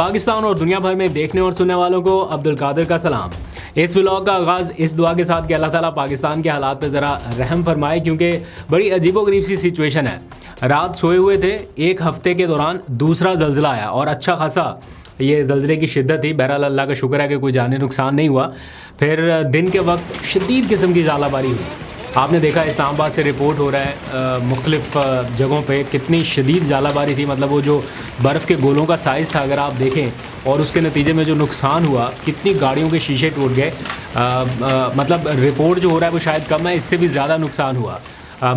पाकिस्तान और दुनिया भर में देखने और सुनने वालों को अब्दुल कादिर का सलाम। इस व्लॉग का आगाज़ इस दुआ के साथ कि अल्लाह ताला पाकिस्तान के हालात पे ज़रा रहम फरमाए, क्योंकि बड़ी अजीबोगरीब सी सिचुएशन है। रात सोए हुए थे, एक हफ्ते के दौरान दूसरा ज़ल्ज़ला आया और अच्छा खासा ये ज़ल्ज़ले की शिद्दत थी। बहरहाल अल्लाह का शुक्र है कि कोई जानी नुकसान नहीं हुआ। फिर दिन के वक्त शदीद किस्म की ज़ालाबारी हुई। आपने देखा इस्लामाबाद से रिपोर्ट हो रहा है मुख्तलिफ़ जगहों पे कितनी शदीद ज़ालाबारी थी। मतलब वो जो बर्फ़ के गोलों का साइज़ था अगर आप देखें, और उसके नतीजे में जो नुकसान हुआ, कितनी गाड़ियों के शीशे टूट गए। मतलब रिपोर्ट जो हो रहा है वो शायद कम है, इससे भी ज़्यादा नुकसान हुआ।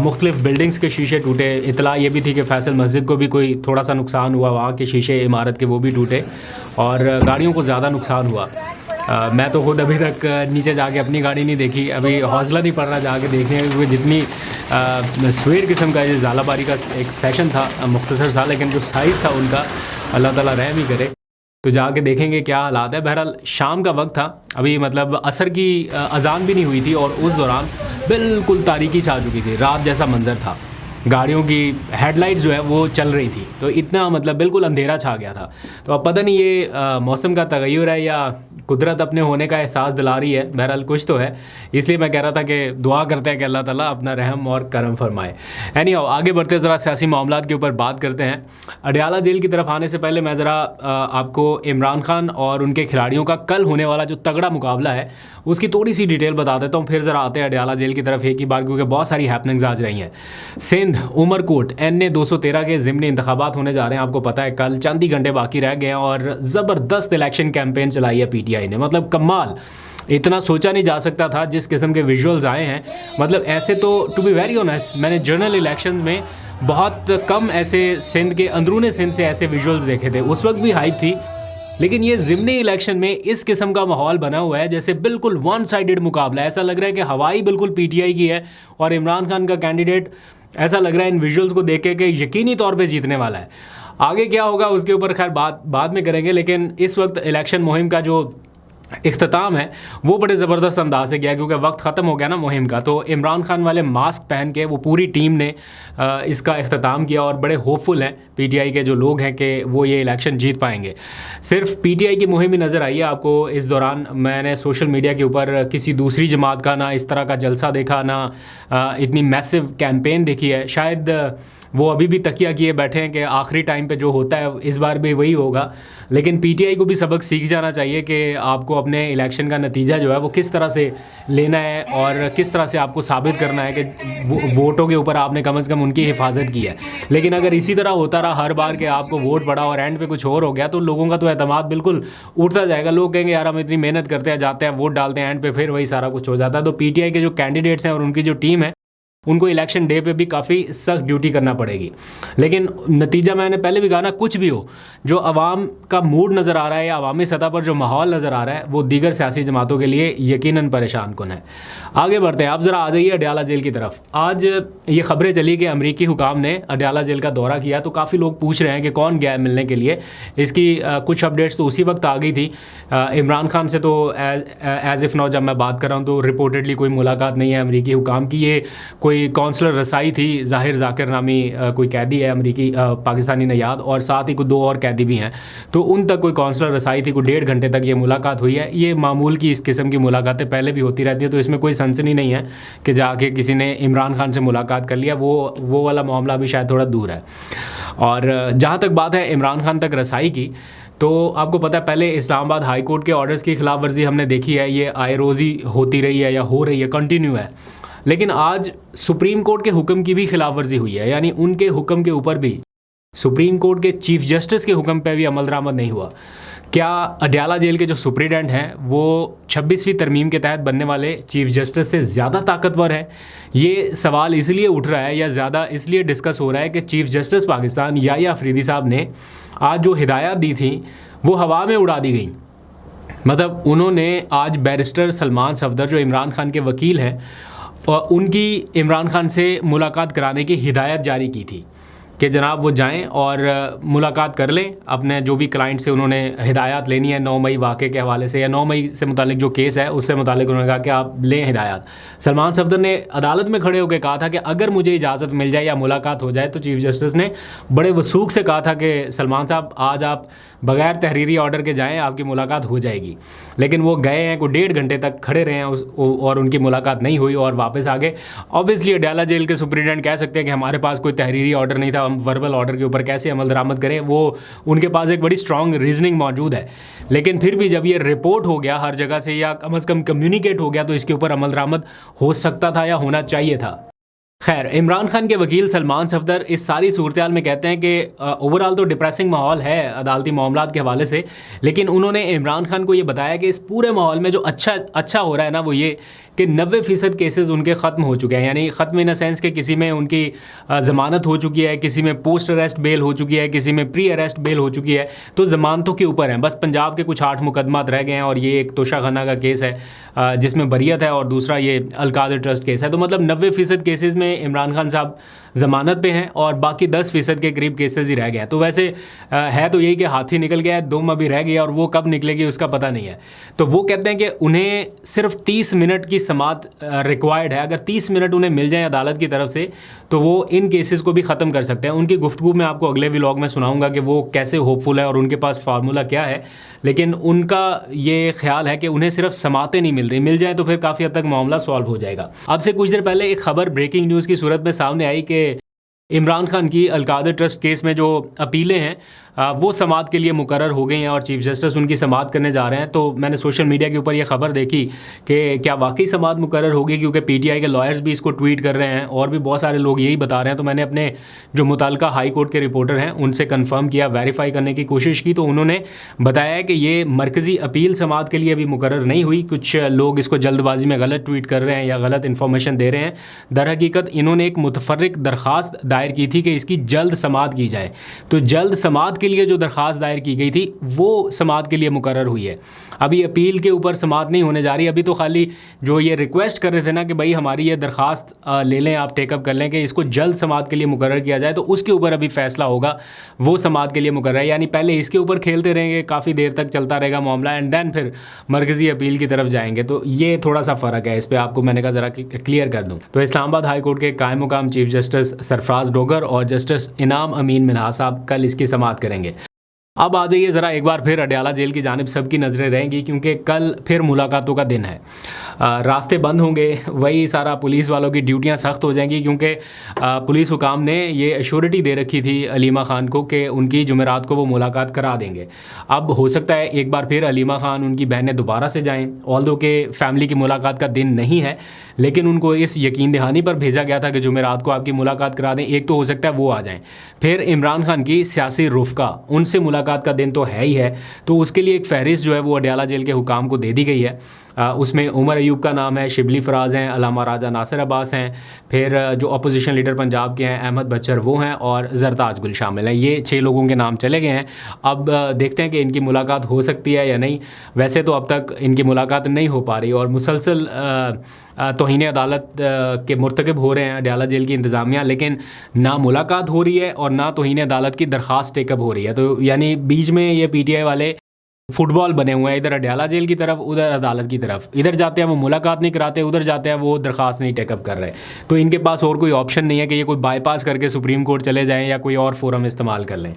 मुख्तलिफ़ बिल्डिंग्स के शीशे टूटे। इतला ये भी थी कि फैसल मस्जिद को भी कोई थोड़ा सा नुकसान हुआ, वहाँ के शीशे इमारत के वो भी टूटे और गाड़ियों को ज़्यादा नुकसान हुआ। मैं तो खुद अभी तक नीचे जाके अपनी गाड़ी नहीं देखी, अभी हौसला नहीं पड़ रहा जाके देखने का, क्योंकि जितनी स्वेर किस्म का ये ज़ालाबारी का एक सेशन था मुख्तसर सा, लेकिन जो साइज़ था उनका अल्लाह ताला रहम ही करे। तो जाके देखेंगे क्या हालात है। बहरहाल शाम का वक्त था, अभी मतलब असर की अजान भी नहीं हुई थी और उस दौरान बिल्कुल तारीकी छा चुकी थी, रात जैसा मंजर था। गाड़ियों की हेडलाइट्स जो है वो चल रही थी, तो इतना मतलब बिल्कुल अंधेरा छा गया था। तो अब पता नहीं ये मौसम का तगय्युर है या कुदरत अपने होने का एहसास दिला रही है। बहरहाल कुछ तो है, इसलिए मैं कह रहा था कि दुआ करते हैं कि अल्लाह ताला अपना रहम और करम फरमाए। एनीहाउ आगे बढ़ते ज़रा सियासी मामलात के ऊपर बात करते हैं। अडयाला जेल की तरफ आने से पहले मैं ज़रा आपको इमरान खान और उनके खिलाड़ियों का कल होने वाला जो तगड़ा मुकाबला है उसकी थोड़ी सी डिटेल बता देता हूँ, फिर ज़रा आते हैं अडयाला जेल की तरफ एक ही बार, क्योंकि बहुत सारी हैपनिंग्स आज रही हैं। सिंध उमरकोट NA 213 के ज़िमनी इंतखाबात होने जा रहे हैं। आपको पता है कल चंद ही घंटे बाकी रह गए हैं और ज़बरदस्त इलेक्शन कैंपेन चलाई है PTI ने। मतलब कमाल, इतना सोचा नहीं जा सकता था जिस किस्म के विजुअल्स आए हैं। मतलब ऐसे तो टू बी वेरी ऑनेस्ट मैंने जनरल इलेक्शन में बहुत कम ऐसे सिंध के अंदरूनी सिंध से ऐसे विजुअल्स देखे थे। उस वक्त भी हाइप थी, लेकिन ये ज़िमनी इलेक्शन में इस किस्म का माहौल बना हुआ है जैसे बिल्कुल वन साइडेड मुकाबला। ऐसा लग रहा है कि हवाई बिल्कुल PTI की है और इमरान खान का कैंडिडेट ऐसा लग रहा है इन विजुअल्स को देख के कि यकीनी तौर पे जीतने वाला है। आगे क्या होगा उसके ऊपर खैर बाद में करेंगे, लेकिन इस वक्त इलेक्शन मुहिम का जो इख्तिताम है वो बड़े ज़बरदस्त अंदाज से किया, क्योंकि वक्त ख़त्म हो गया ना मुहिम का। तो इमरान खान वाले मास्क पहन के वो पूरी टीम ने इसका इख्तिताम किया और बड़े होपफुल हैं PTI के जो लोग हैं कि वो ये इलेक्शन जीत पाएंगे। सिर्फ PTI की मुहिम ही नज़र आई है आपको इस दौरान। मैंने सोशल मीडिया के ऊपर किसी दूसरी जमात का ना इस तरह का जलसा देखा, ना इतनी मैसिव कैंपेन देखी है। शायद वो अभी भी तकिया किए बैठे हैं कि आखिरी टाइम पे जो होता है इस बार भी वही होगा। लेकिन PTI को भी सबक सीख जाना चाहिए कि आपको अपने इलेक्शन का नतीजा जो है वो किस तरह से लेना है और किस तरह से आपको साबित करना है कि वोटों के ऊपर आपने कम से कम उनकी हिफाजत की है। लेकिन अगर इसी तरह होता रहा हर बार कि आपको वोट पड़ा और एंड पे कुछ और हो गया, तो लोगों का तो एतमाद बिल्कुल उठता जाएगा। लोग कहेंगे यार हम इतनी मेहनत करते हैं, जाते हैं, वोट डालते हैं, एंड पे फिर वही सारा कुछ हो जाता है। तो PTI के जो कैंडिडेट्स हैं और उनकी जो टीम है उनको इलेक्शन डे पे भी काफ़ी सख्त ड्यूटी करना पड़ेगी। लेकिन नतीजा मैंने पहले भी कहा ना, कुछ भी हो, जो अवाम का मूड नज़र आ रहा है या अवामी सतह पर जो माहौल नज़र आ रहा है वो दीगर सियासी जमातों के लिए यकीनन परेशान कुन है। आगे बढ़ते हैं, आप ज़रा आ जाइए अडयाला जेल की तरफ। आज ये खबरें चली कि अमरीकी हुकाम ने अडयाला जेल का दौरा किया, तो काफ़ी लोग पूछ रहे हैं कि कौन गया है मिलने के लिए। इसकी कुछ अपडेट्स तो उसी वक्त आ गई थी। इमरान खान से तो एज इफ़ नाउ जब मैं बात कर रहा हूँ तो रिपोर्टेडली कोई मुलाकात नहीं है अमरीकी हुकाम की। ये कोई काउंसलर रसाई थी, जाहिर जाकिर नामी कोई कैदी है अमरीकी पाकिस्तानी नयाद, और साथ ही कुछ 2 और कैदी भी हैं। तो उन तक कोई काउंसलर रसाई थी, कोई 1.5 घंटे तक ये मुलाकात हुई है। ये मामूल की इस किस्म की मुलाकातें पहले भी होती रहती हैं, तो इसमें कोई सनसनी नहीं है कि जाके किसी ने इमरान खान से मुलाकात कर लिया। वो वाला मामला भी शायद थोड़ा दूर है। और जहाँ तक बात है इमरान खान तक रसाई की, तो आपको पता है पहले इस्लामाबाद हाई कोर्ट के ऑर्डर्स की खिलाफ वर्जी हमने देखी है, ये आए रोज़ी होती रही है या हो रही है, कंटिन्यू है। लेकिन आज सुप्रीम कोर्ट के हुक्म की भी खिलाफ वर्जी हुई है, यानी उनके हुक्म के ऊपर भी सुप्रीम कोर्ट के चीफ जस्टिस के हुक्म पे भी अमल दरामद नहीं हुआ। क्या अडयाला जेल के जो सुप्रीडेंट हैं वो 26वीं तरमीम के तहत बनने वाले चीफ जस्टिस से ज़्यादा ताकतवर है? ये सवाल इसलिए उठ रहा है या ज़्यादा इसलिए डिस्कस हो रहा है कि चीफ जस्टिस पाकिस्तान याह्या अफरीदी साहब ने आज जो हिदायत दी थी वो हवा में उड़ा दी गई। मतलब उन्होंने आज बैरिस्टर सलमान सफदर जो इमरान खान के वकील हैं और उनकी इमरान खान से मुलाकात कराने की हिदायत जारी की थी। कि जनाब वो जाएं और मुलाकात कर लें अपने जो भी क्लाइंट से उन्होंने हिदायत लेनी है 9 मई वाक़े के हवाले से, या 9 मई से मुतालिक जो केस है उससे मुतालिक उन्होंने कहा कि आप लें हिदायत। सलमान सफदर ने अदालत में खड़े होकर कहा था कि अगर मुझे इजाज़त मिल जाए या मुलाकात हो जाए, तो चीफ जस्टिस ने बड़े वसूख से कहा था कि सलमान साहब आज आप बग़ैर तहरीरी ऑर्डर के जाएँ, आपकी मुलाकात हो जाएगी। लेकिन वो गए हैं, कोई 1.5 घंटे तक खड़े रहे हैं और उनकी मुलाकात नहीं हुई और वापस आ गए। ऑब्वियसली अडयाला जेल के सुपरिटेंडेंट कह सकते हैं कि हमारे पास कोई तहरीरी ऑर्डर नहीं था, हम वर्बल ऑर्डर के ऊपर कैसे अमल दरामद करें। वो उनके पास एक बड़ी स्ट्रॉन्ग रीजनिंग मौजूद है, लेकिन फिर भी जब ये रिपोर्ट हो गया हर जगह से, या कम अज़ कम कम्युनिकेट हो गया, तो इसके ऊपर अमल दरामद हो सकता था या होना चाहिए था। खैर, इमरान खान के वकील सलमान सफदर इस सारी सूरत में कहते हैं कि ओवरऑल तो डिप्रेसिंग माहौल है अदालती मामलात के हवाले से, लेकिन उन्होंने इमरान खान को ये बताया कि इस पूरे माहौल में जो अच्छा हो रहा है ना, वो ये कि 90% केसेस उनके ख़त्म हो चुके हैं। यानी ख़त्म इन अ सेंस कि किसी में उनकी ज़मानत हो चुकी है, किसी में पोस्ट अरेस्ट बेल हो चुकी है, किसी में प्री अरेस्ट बेल हो चुकी है, तो ज़मानतों के ऊपर हैं। बस पंजाब के कुछ 8 मुकदमात रह गए हैं और ये एक तोशाखाना का केस है जिसमें बरियत है, और दूसरा ये अलकादर ट्रस्ट केस है। तो मतलब 90% केसेस में इमरान खान साहब ज़मानत पे हैं और बाकी 10% के करीब केसेस ही रह गए हैं। तो वैसे है तो यही कि हाथी निकल गया है, दुम अभी रह गया और वो कब निकलेगी उसका पता नहीं है। तो वो कहते हैं कि उन्हें सिर्फ 30 मिनट की समाअत रिक्वायर्ड है। अगर 30 मिनट उन्हें मिल जाए अदालत की तरफ से, तो वो इन केसेस को भी ख़त्म कर सकते हैं। उनकी गुफ्तगू में आपको अगले व्लॉग में सुनाऊंगा कि वो कैसे होपफुल है और उनके पास फार्मूला क्या है। लेकिन उनका ये ख्याल है कि उन्हें सिर्फ समातें नहीं मिल रही, मिल जाए तो फिर काफ़ी हद तक मामला सॉल्व हो जाएगा। अब से कुछ देर पहले एक खबर ब्रेकिंग न्यूज़ की सूरत में सामने आई कि इमरान खान की अलकादर ट्रस्ट केस में जो अपीलें हैं वो समाअत के लिए मुकर्रर हो गई हैं और चीफ जस्टिस उनकी समाअत करने जा रहे हैं। तो मैंने सोशल मीडिया के ऊपर ये खबर देखी कि क्या वाकई समाअत मुकर्रर होगी, क्योंकि पीटीआई के लॉयर्स भी इसको ट्वीट कर रहे हैं और भी बहुत सारे लोग यही बता रहे हैं। तो मैंने अपने जो मुताल्लिका हाई कोर्ट के रिपोर्टर हैं उनसे कंफर्म किया, वेरीफाई करने की कोशिश की, तो उन्होंने बताया कि ये मरकज़ी अपील समाअत के लिए अभी मुकर्रर नहीं हुई। कुछ लोग इसको जल्दबाजी में गलत ट्वीट कर रहे हैं या गलत इन्फॉर्मेशन दे रहे हैं। दर हकीकत इन्होंने एक मुतफर्रिक दरख्वास्त दायर की थी कि इसकी जल्द समाअत की जाए। तो जल्द समाअत के लिए जो दरख्वास्त दायर की गई थी वो समाअत के लिए मुकर्रर हुई है। अभी अपील के ऊपर समाअत नहीं होने जा रही। अभी तो खाली जो ये रिक्वेस्ट कर रहे थे ना कि भाई हमारी ये दरख्वास्त ले लें, आप टेकअप कर लें कि इसको जल्द समाअत के लिए मुकर्रर किया जाए, तो उसके ऊपर अभी फैसला होगा, वो समाअत के लिए मुकर्रर है। यानी पहले इसके ऊपर खेलते रहेंगे, काफ़ी देर तक चलता रहेगा मामला, एंड देन फिर मरकज़ी अपील की तरफ जाएंगे। तो ये थोड़ा सा फ़र्क है, इस पर आपको मैंने कहा ज़रा क्लियर कर दूँ। तो इस्लामाबाद हाई कोर्ट के कायम मुकाम चीफ जस्टिस सरफराज डोगर और जस्टिस इनाम अमीन मिन्हास साहब कल इसकी समाअत करेंगे। अब आ जाइए ज़रा एक बार फिर अडयाला जेल की जानिब सबकी नज़रें रहेंगी, क्योंकि कल फिर मुलाकातों का दिन है। रास्ते बंद होंगे, वही सारा पुलिस वालों की ड्यूटियां सख्त हो जाएंगी, क्योंकि पुलिस हुकाम ने ये एश्योरिटी दे रखी थी अलीमा ख़ान को कि उनकी जुमेरात को वो मुलाकात करा देंगे। अब हो सकता है एक बार फिर अलीमा ख़ान, उनकी बहनें दोबारा से जाएँ, ऑल्दो के फैमिली की मुलाकात का दिन नहीं है, लेकिन उनको इस यकीन दहानी पर भेजा गया था कि जुमेरात को आपकी मुलाकात करा दें। एक तो हो सकता है वो आ जाएँ, फिर इमरान खान की सियासी रुफ़का, उनसे मुलाकात का दिन तो है ही है। तो उसके लिए एक फहरिस्त जो है वो अडयाला जेल के हुकाम को दे दी गई है। उसमें उमर अयूब का नाम है, शिबली फराज हैं, अलामा राजा नासिर अब्बास हैं, फिर जो अपोजिशन लीडर पंजाब के हैं अहमद बच्चर वो हैं, और जरताज गुल शामिल हैं। ये 6 लोगों के नाम चले गए हैं। अब देखते हैं कि इनकी मुलाकात हो सकती है या नहीं। वैसे तो अब तक इनकी मुलाकात नहीं हो पा रही और मुसलसल तौहीन अदालत के मुर्तकब हो रहे हैं अडयाला जेल की इंतज़ामिया, लेकिन ना मुलाकात हो रही है और ना तौहीन अदालत की दरख्वास्त टेकअप हो रही है। तो यानी बीच में ये पीटीआई वाले फुटबॉल बने हुए हैं, इधर अडयाला जेल की तरफ, उधर अदालत की तरफ। इधर जाते हैं वो मुलाकात नहीं कराते, उधर जाते हैं वो दरख्वास्त नहीं टेकअप कर रहे। तो इनके पास और कोई ऑप्शन नहीं है कि ये कोई बाईपास करके सुप्रीम कोर्ट चले जाएं या कोई और फोरम इस्तेमाल कर लें।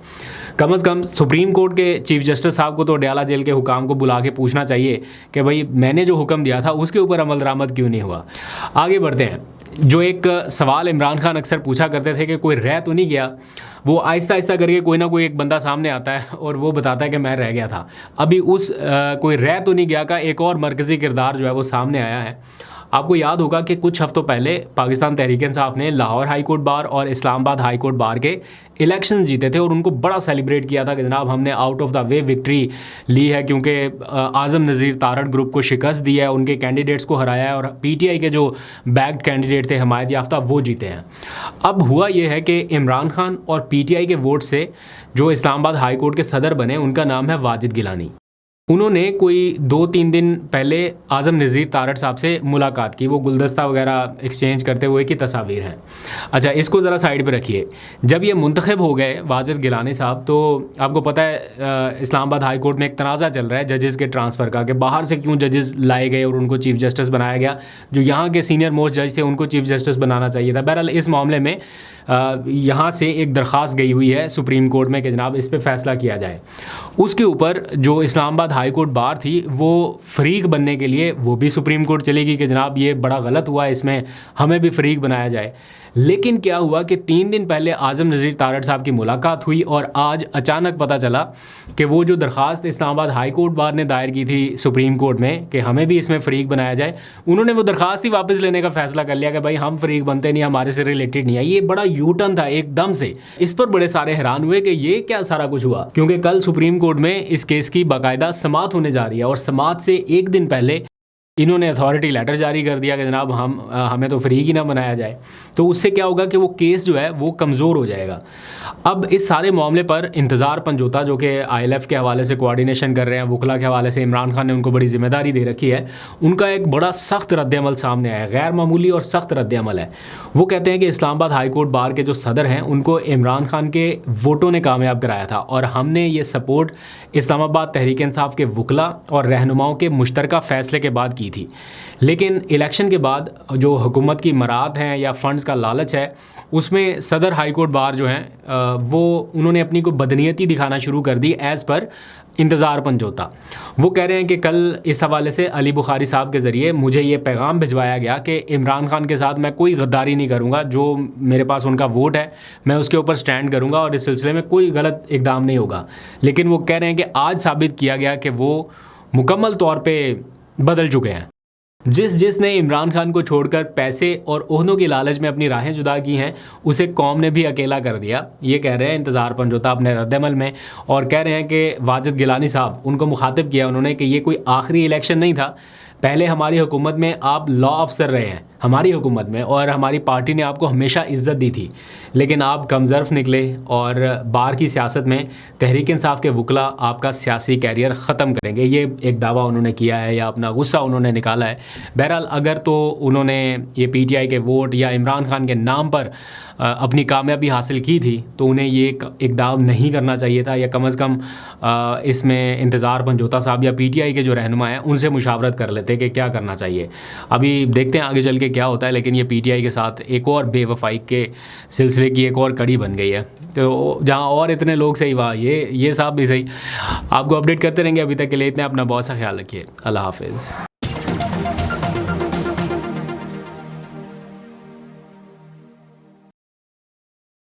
कम अज़ कम सुप्रीम कोर्ट के चीफ जस्टिस साहब को तो अडयाला जेल के हुकाम को बुला के पूछना चाहिए कि भाई मैंने जो हुक्म दिया था उसके ऊपर अमल दरामद क्यों नहीं हुआ। आगे बढ़ते हैं। जो एक सवाल इमरान खान अक्सर पूछा करते थे कि कोई रह तो नहीं गया, वो आहिस्ता आहिस्ता करके कोई ना कोई एक बंदा सामने आता है और वो बताता है कि मैं रह गया था। अभी उस कोई रह तो नहीं गया का एक और मरकज़ी किरदार जो है वो सामने आया है। आपको याद होगा कि कुछ हफ्तों पहले पाकिस्तान तहरीक इंसाफ ने लाहौर हाई कोर्ट बार और इस्लामाबाद हाई कोर्ट बार के इलेक्शंस जीते थे और उनको बड़ा सेलिब्रेट किया था कि जनाब हमने out of the way victory ली है, क्योंकि आज़म नज़ीर तारड़ ग्रुप को शिकस्त दी है, उनके कैंडिडेट्स को हराया है और पीटीआई के जो बैक्ड कैंडिडेट थे हमायत याफ्ता वो जीते हैं। अब हुआ ये है कि इमरान खान और पीटीआई के वोट से जो इस्लामाबाद हाई कोर्ट के सदर बने उनका नाम है वाजिद गिलानी। उन्होंने कोई 2-3 दिन पहले आज़म नज़ीर तारड़ साहब से मुलाकात की। वो गुलदस्ता वगैरह एक्सचेंज करते हुए की तस्वीर हैं। अच्छा, इसको ज़रा साइड पे रखिए। जब ये मुंतखब हो गए वाजिद गिलानी साहब, तो आपको पता है इस्लामाबाद हाई कोर्ट में एक तनाज़ा चल रहा है जजेस के ट्रांसफ़र का, कि बाहर से क्यों जजेस लाए गए और उनको चीफ़ जस्टिस बनाया गया। जो यहाँ के सीनियर मोस्ट जज थे उनको चीफ़ जस्टिस बनाना चाहिए था। बहरहाल इस मामले में यहाँ से एक दरख्वास्त गई हुई है सुप्रीम कोर्ट में कि जनाब इस पर फ़ैसला किया जाए। उसके ऊपर जो इस्लामाबाद हाई कोर्ट बार थी वो फ़रीक बनने के लिए वो भी सुप्रीम कोर्ट चलेगी कि जनाब ये बड़ा गलत हुआ, इसमें हमें भी फ़रीक बनाया जाए। लेकिन क्या हुआ कि 3 दिन पहले आज़म नज़ीर तारड़ साहब की मुलाकात हुई और आज अचानक पता चला कि वो जो दरख्वास्त इस्लामाबाद हाई कोर्ट बार ने दायर की थी सुप्रीम कोर्ट में कि हमें भी इसमें फ़रीक बनाया जाए, उन्होंने वो दरख्वास्त ही वापस लेने का फ़ैसला कर लिया कि भाई हम फ़रीक बनते नहीं, हमारे से रिलेटेड नहीं है। ये बड़ा यू टर्न था एकदम से। इस पर बड़े सारे हैरान हुए कि ये क्या सारा कुछ हुआ, क्योंकि कल सुप्रीम कोर्ट में इस केस की बाकायदा समाअत होने जा रही है और समाअत से एक दिन पहले इन्होंने अथॉरिटी लेटर जारी कर दिया कि जनाब हमें तो फ्री ही ना बनाया जाए। तो उससे क्या होगा कि वो केस जो है वो कमज़ोर हो जाएगा। अब इस सारे मामले पर इंतज़ार पंजोता जो कि ILF के हवाले से कोऑर्डिनेशन कर रहे हैं, वकला के हवाले से इमरान खान ने उनको बड़ी ज़िम्मेदारी दे रखी है, उनका एक बड़ा सख्त रद्दअमल सामने आया है, गैर मामूली और सख्त रद्दअमल है। वो कहते हैं कि इस्लामाबाद हाई कोर्ट बार के जो सदर हैं उनको इमरान खान के वोटों ने कामयाब कराया था और हमने ये सपोर्ट इस्लामाबाद तहरीक इंसाफ के वकला और रहनुमाओं के मुश्तरका फ़ैसले के बाद की थी। लेकिन इलेक्शन के बाद जो हुकूमत की मराद हैं या फ़ंड्स का लालच है, उसमें सदर हाई कोर्ट बार जो हैं वो उन्होंने अपनी को बदनीयती दिखाना शुरू कर दी एज़ पर इंतज़ार पंजोता। वो कह रहे हैं कि कल इस हवाले से अली बुखारी साहब के ज़रिए मुझे ये पैगाम भिजवाया गया कि इमरान खान के साथ मैं कोई गद्दारी नहीं करूँगा, जो मेरे पास उनका वोट है मैं उसके ऊपर स्टैंड करूँगा और इस सिलसिले में कोई गलत इक़दाम नहीं होगा। लेकिन वो कह रहे हैं कि आज साबित किया गया कि वो मुकम्मल तौर पर बदल चुके हैं। जिसने इमरान खान को छोड़कर पैसे और ओहदों की लालच में अपनी राहें जुदा की हैं, उसे कौम ने भी अकेला कर दिया। ये कह रहे हैं इंतज़ार पंजोता अपने रद्दअमल में, और कह रहे हैं कि वाजिद गिलानी साहब उनको मुखातिब किया उन्होंने कि ये कोई आखिरी इलेक्शन नहीं था। पहले हमारी हुकूमत में आप लॉ अफसर रहे हैं, हमारी हुकूमत में, और हमारी पार्टी ने आपको हमेशा इज़्ज़त दी थी, लेकिन आप कमज़र्फ़ निकले और बार की सियासत में तहरीक इंसाफ के वकला आपका सियासी कैरियर ख़त्म करेंगे। ये एक दावा उन्होंने किया है या अपना गुस्सा उन्होंने निकाला है। बहरहाल अगर तो उन्होंने ये PTI के वोट या इमरान खान के नाम पर अपनी कामयाबी हासिल की थी तो उन्हें ये इक़दाम नहीं करना चाहिए था, या कम से कम इसमें इंतज़ार पंजोता साहब या PTI के जो रहनुमा हैं उनसे मुशावरत कर लेते कि क्या करना चाहिए। अभी देखते हैं आगे चल के क्या होता है, लेकिन ये PTI के साथ एक और बेवफाई के सिलसिले की एक और कड़ी बन गई है। तो जहाँ और इतने लोग सही वहाँ ये साहब भी सही। आपको अपडेट करते रहेंगे। अभी तक के लिए इतने, अपना बहुत सा ख्याल रखिए। अल्लाह हाफ़िज़।